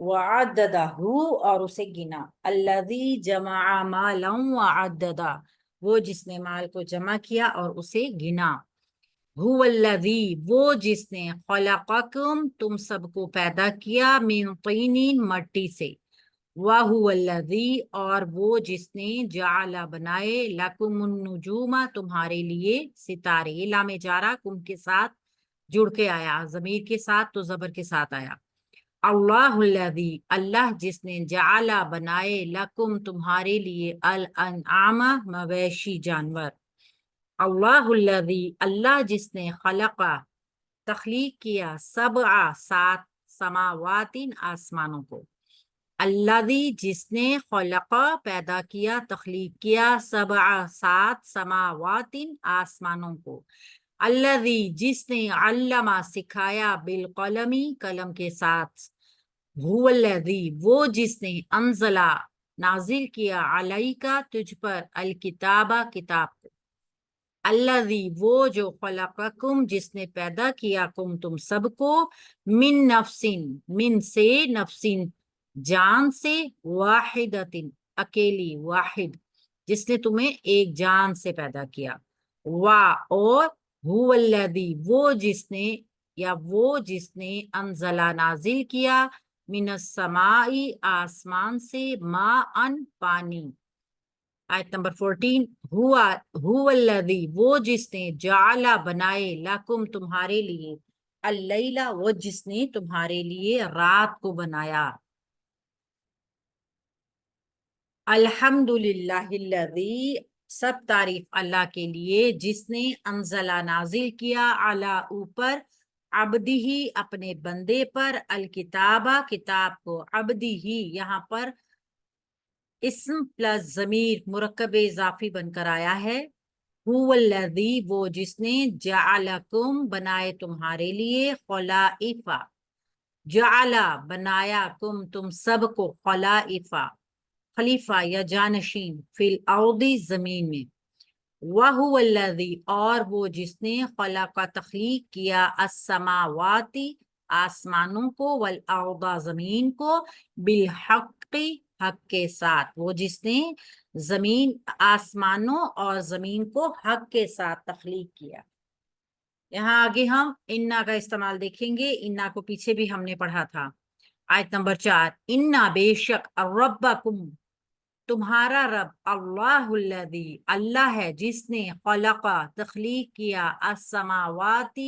وعددہ اور اسے گنا، الذی جمع مالا وعددہ وہ جس نے مال کو جمع کیا اور اسے گنا، هو الذی وہ جس نے خلقکم تم سب کو پیدا کیا من طین مٹی سے، وَهُوَ الَّذِي اور وہ جس نے جعل بنائے لَكُمُ النُّجُومَ تمہارے لیے ستارے، یہ لام جارہ کم کے ساتھ جڑ کے آیا، ضمیر کے ساتھ تو زبر کے ساتھ آیا۔ اللہ الذی اللہ جس نے جعل بنائے لکم تمہارے لیے الانعام مویشی جانور، اللہ الذی اللہ جس نے خلق تخلیق کیا سبع سات سماوات آسمانوں کو، الذی جس نے خلق پیدا کیا تخلیق کیا سبع سات سماوات آسمانوں کو، الذی جس نے علم سکھایا بالقلمی قلم کے ساتھ، هو الذی وہ جس نے انزلہ نازل کیا علیکا تجھ پر الکتابہ کتاب کو، الذی وہ جو خلقکم جس نے پیدا کیا کم تم سب کو من نفسن من سے نفسن جان سے واحدۃ اکیلی واحد جس نے تمہیں ایک جان سے پیدا کیا، اور هو الذی وہ جس نے یا وہ جس نے انزلہ نازل کیا من السماء آسمان سے ماء پانی، آیت نمبر 14، هو الذی وہ جس نے جعل بنائے لکم تمہارے لیے اللیل وہ جس نے تمہارے لیے رات کو بنایا، الحمد للہ الذی سب تعریف اللہ کے لیے جس نے انزلہ نازل کیا علی اوپر عبدہ اپنے بندے پر الکتابہ کتاب کو، عبدہ یہاں پر اسم پلس ضمیر مرکب اضافی بن کر آیا ہے، هو الذی وہ جس نے جعلکم بنائے تمہارے لیے خلائف، جعل بنایا کم تم سب کو خلائف خلیفہ یا جانشین فی الارض زمین میں، وَهُوَ الَّذِي اور وہ جس نے خلق تخلیق کیا السماوات آسمانوں کو والارض زمین کو بالحق حق کے ساتھ، وہ جس نے زمین آسمانوں اور زمین کو حق کے ساتھ تخلیق کیا۔ یہاں آگے ہم انا کا استعمال دیکھیں گے، انا کو پیچھے بھی ہم نے پڑھا تھا، آیت نمبر 4، انا بے شک ربکم تمہارا رب اللہ الذی اللہ ہے جس نے خلق تخلیق کیا السماوات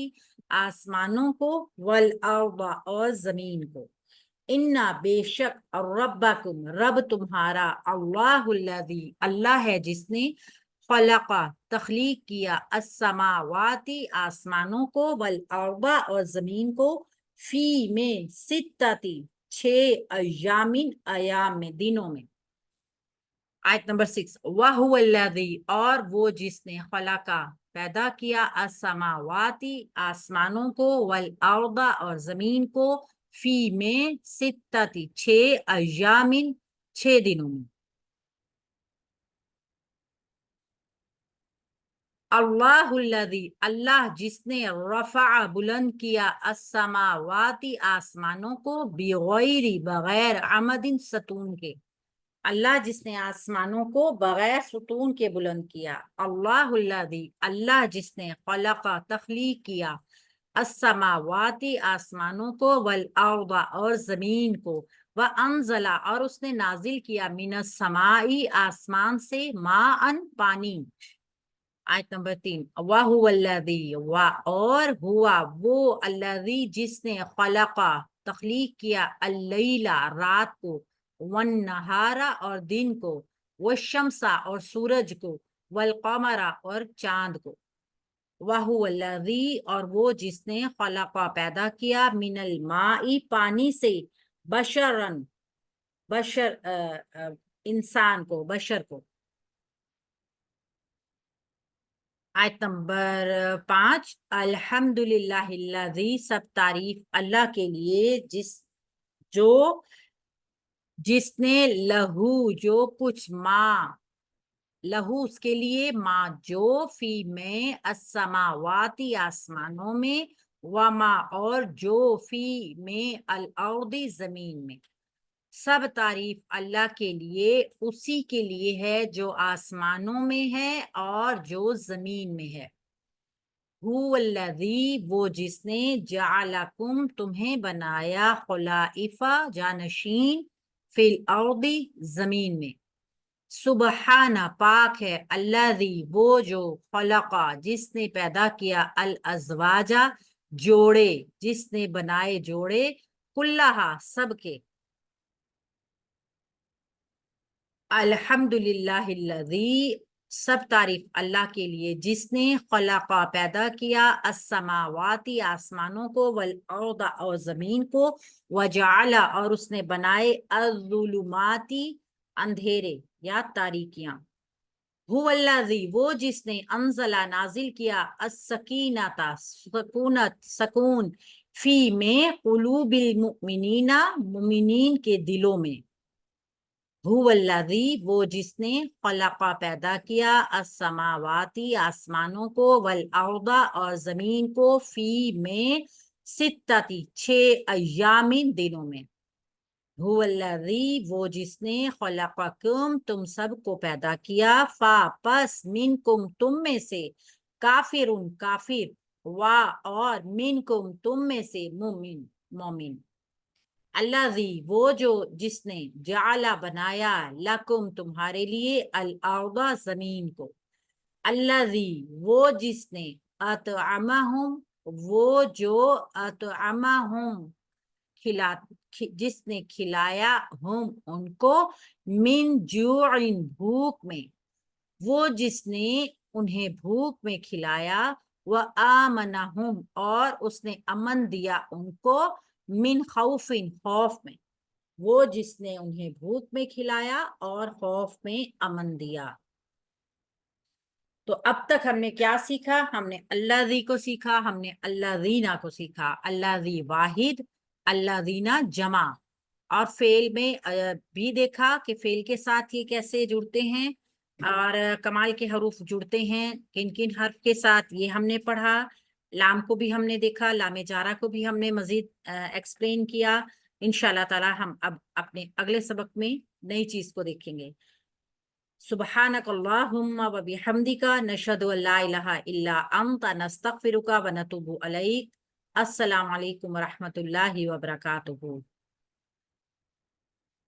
آسمانوں کو والارض اور زمین کو، انا بے شک ربکم رب تمہارا اللہ الذی اللہ ہے جس نے خلق تخلیق کیا السماوات آسمانوں کو والارض اور زمین کو فی میں ستۃ 6 ایامن ایام میں دنوں میں، آیت نمبر 6، وَهُوَ الَّذِي اور وہ جس نے خلقہ پیدا کیا السماوات آسمانوں کو والارض اور زمین کو فی میں ستۃ 6 ایامن 6 دنوں میں، اللہ الذی اللہ جس نے رفع بلند کیا السماوات آسمانوں کو بغیر بغیر عمد ستون کے، اللہ جس نے آسمانوں کو بغیر ستون کے بلند کیا، اللہ الذی اللہ جس نے خلق تخلیق کیا السماوات آسمانوں کو والارض اور زمین کو، وانزل اور اس نے نازل کیا من السماء آسمان سے ماء پانی، آیت نمبر 3، وَهُوَ الَّذِي اور ہوا وہ الذی جس نے خلق تخلیق کیا اللیل رات کو والنہار اور دن کو والشمس اور سورج کو والقمر اور چاند کو، وَهُوَ الَّذِي اور وہ جس نے خلق پیدا کیا من الماء پانی سے بشرن بشر انسان کو بشر کو، آیت نمبر 5، الحمد للہ الذی سب تعریف اللہ کے لیے جس نے لہو جو کچھ ماں لہو اس کے لیے ماں جو فی میں السماوات آسمانوں میں وما اور جو فی میں الارض زمین میں، سب تعریف اللہ کے لیے اسی کے لیے ہے جو آسمانوں میں ہے اور جو زمین میں ہے. هو الذی، وہ جس نے جعلکم، تمہیں بنایا، خلائف، جانشین، فی الارض، زمین میں. سبحانہ، پاک ہے، الذی، وہ جو، خلقا، جس نے پیدا کیا، الازواج، جوڑے، جس نے بنائے جوڑے، کلہا، سب کے. الحمدللہ الذی، سب تعریف اللہ کے لیے جس نے خلقا، پیدا کیا، السماواتی، آسمانوں کو، والارض، اور زمین کو، وجعل، اور اس نے بنائے، الظلماتی، اندھیرے یا تاریکیاں. هو الذی، وہ جس نے، انزلہ، نازل کیا، السکینۃ، سکونت، سکون، فی، میں، قلوب المؤمنین، مومنین کے دلوں میں. هو الذی، وہ جس نے، خلق، پیدا کیا، السماواتی، آسمانوں کو، والارض، اور زمین کو، فی، میں، ستتی، 6 ایام، دنوں میں. هو الذی، وہ جس نے، خلقکم، تم سب کو پیدا کیا، فا، پس، منکم، تم میں سے، کافرن، کافر، وا، اور، منکم، تم میں سے، مومن، مومن. الذی، وہ جو، جس نے، جعل، بنایا، لکم، تمہارے لیے، الارض، زمین کو. الذی، وہ جس نے، اطعمہم، وہ جو، اطعمہم، کھلا، جس نے کھلایا، ہم، ان کو، من جوع، بھوک میں، وہ جس نے انہیں بھوک میں کھلایا، وآمنہم، اور اس نے امن دیا ان کو، من خوف، خوف میں، وہ جس نے انہیں بھوک میں کھلایا اور خوف میں امن دیا. تو اب تک ہم نے کیا سیکھا؟ ہم نے الذی کو سیکھا، ہم نے الذین کو سیکھا. الذی واحد، الذین جمع. اور فعل میں بھی دیکھا کہ فعل کے ساتھ یہ کیسے جڑتے ہیں اور کمال کے حروف جڑتے ہیں کن کن حرف کے ساتھ، یہ ہم نے پڑھا. لام کو بھی ہم نے دیکھا، لام جارہ کو بھی ہم نے مزید ایکسپلین کیا. انشاءاللہ تعالی ہم اب اپنے اگلے سبق میں نئی چیز کو دیکھیں گے. سبحانک اللہم و بحمدک، نشہد ان لا الہ الا انت، نستغفرک و نتوب الیک. السلام علیکم و رحمۃ اللہ وبرکاتہ.